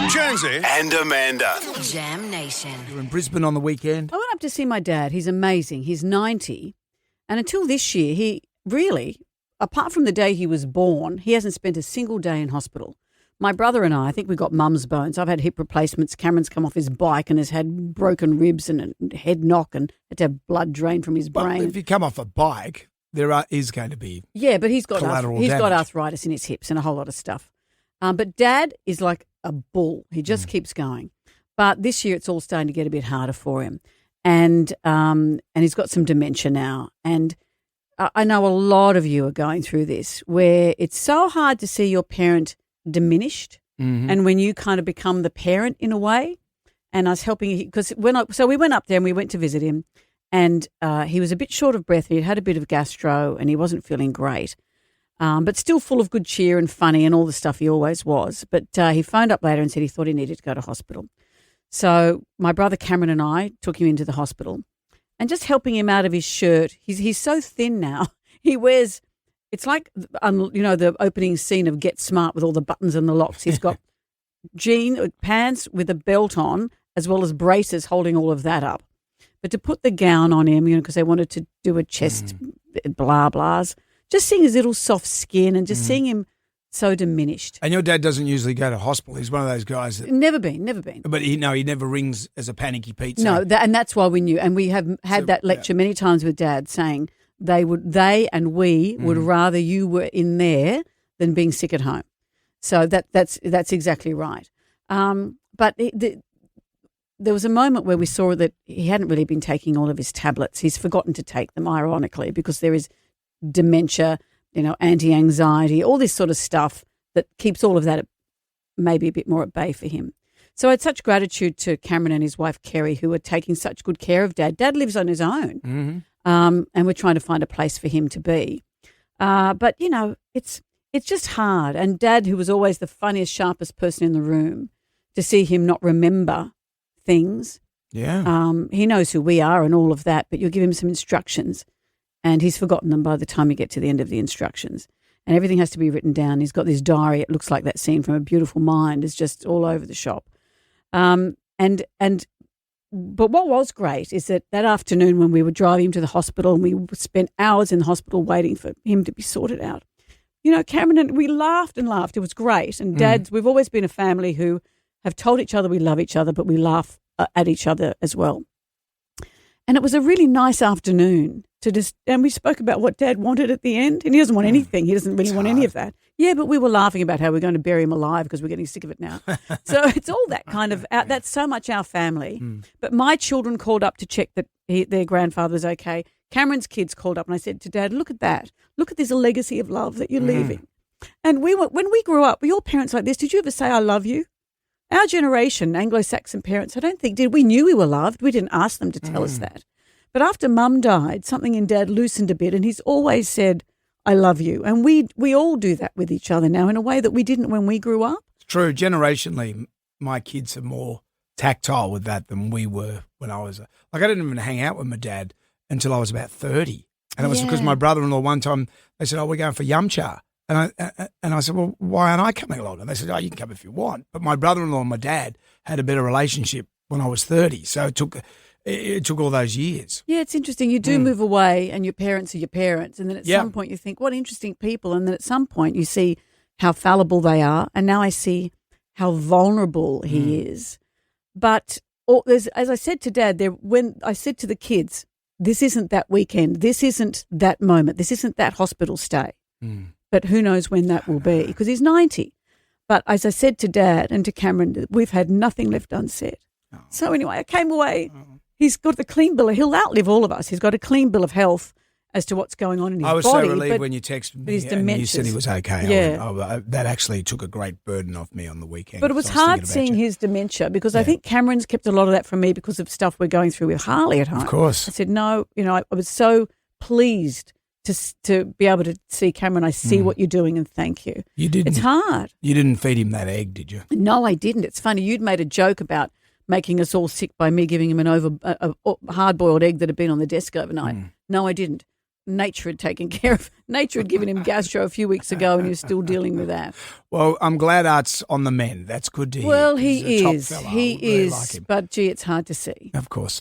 Jonesy and Amanda. Jam Nation. You're in Brisbane on the weekend. I went up to see my dad. He's amazing. He's 90. And until this year, he really, apart from the day he was born, he hasn't spent a single day in hospital. My brother and I think we got mum's bones. I've had hip replacements. Cameron's come off his bike and has had broken ribs and a head knock and had to have blood drained from his brain. Well, if you come off a bike, is going to be but he's got collateral damage. got arthritis in his hips and a whole lot of stuff. But Dad is like a bull. He just keeps going. But this year it's all starting to get a bit harder for him. And he's got some dementia now. And I know a lot of you are going through this where it's so hard to see your parent diminished and when you kind of become the parent in a way. And I was helping because so we went up there and we went to visit him and he was a bit short of breath and he'd had a bit of gastro and he wasn't feeling great. But still full of good cheer and funny and all the stuff he always was. But he phoned up later and said he thought he needed to go to hospital. So my brother Cameron and I took him into the hospital and just helping him out of his shirt. He's so thin now. He wears, it's like, the opening scene of Get Smart with all the buttons and the locks. He's got pants with a belt on as well as braces holding all of that up. But to put the gown on him, because they wanted to do a chest blah blahs, just seeing his little soft skin and just seeing him so diminished. And your dad doesn't usually go to hospital. He's one of those guys that Never been. But he never rings as a panicky Pete. No, and that's why we knew. And we have had that lecture many times with Dad saying they and we would rather you were in there than being sick at home. So that's exactly right. But there was a moment where we saw that he hadn't really been taking all of his tablets. He's forgotten to take them, ironically, because there is dementia, anti-anxiety, all this sort of stuff that keeps all of that maybe a bit more at bay for him. So I had such gratitude to Cameron and his wife, Kerry, who are taking such good care of Dad. Dad lives on his own, and we're trying to find a place for him to be. But, it's just hard. And Dad, who was always the funniest, sharpest person in the room, to see him not remember things. Yeah. He knows who we are and all of that, but you'll give him some instructions and he's forgotten them by the time you get to the end of the instructions. And everything has to be written down. He's got this diary. It looks like that scene from A Beautiful Mind. It's just all over the shop. But what was great is that afternoon when we were driving him to the hospital and we spent hours in the hospital waiting for him to be sorted out, Cameron and we laughed and laughed. It was great. And Dads, we've always been a family who have told each other we love each other, but we laugh at each other as well. And it was a really nice afternoon and we spoke about what Dad wanted at the end, and he doesn't want anything. He doesn't really want any of that. Yeah, but we were laughing about how we're going to bury him alive because we're getting sick of it now. So it's all that kind of, that's so much our family. But my children called up to check that their grandfather was okay. Cameron's kids called up and I said to Dad, look at that. Look at this legacy of love that you're leaving. And when we grew up, were your parents like this? Did you ever say, I love you? Our generation, Anglo-Saxon parents, I don't think we knew we were loved. We didn't ask them to tell us that. But after Mum died, something in Dad loosened a bit and he's always said, I love you. And we all do that with each other now in a way that we didn't when we grew up. It's true. Generationally, my kids are more tactile with that than we were when I was I didn't even hang out with my dad until I was about 30. And it was because my brother-in-law one time, they said, we're going for yum cha. And I said, well, why aren't I coming along? And they said, you can come if you want. But my brother-in-law and my dad had a better relationship when I was 30. So it took all those years. Yeah, it's interesting. You do move away and your parents are your parents. And then at some point you think, what interesting people. And then at some point you see how fallible they are. And now I see how vulnerable he is. But as I said to Dad, when I said to the kids, this isn't that weekend. This isn't that moment. This isn't that hospital stay. But who knows when that will be because he's 90. But as I said to Dad and to Cameron, we've had nothing left unsaid. So anyway, I came away. He's got the clean bill. He'll outlive all of us. He's got a clean bill of health as to what's going on in his body. I was so relieved when you texted me and you said he was okay. Yeah. That actually took a great burden off me on the weekend. But it was hard seeing his dementia because I think Cameron's kept a lot of that from me because of stuff we're going through with Harley at home. Of course. I said, no, I was so pleased to be able to see Cameron. I see what you're doing and thank you. You didn't. It's hard. You didn't feed him that egg, did you? No, I didn't. It's funny. You'd made a joke about making us all sick by me giving him a hard-boiled egg that had been on the desk overnight. No, I didn't. nature had taken care of. Nature had given him gastro a few weeks ago, and he was still dealing with that. Well, I'm glad Art's on the mend. That's good to hear. Well, He's a top he is. fella. I He really is. like him. But gee, it's hard to see. Of course.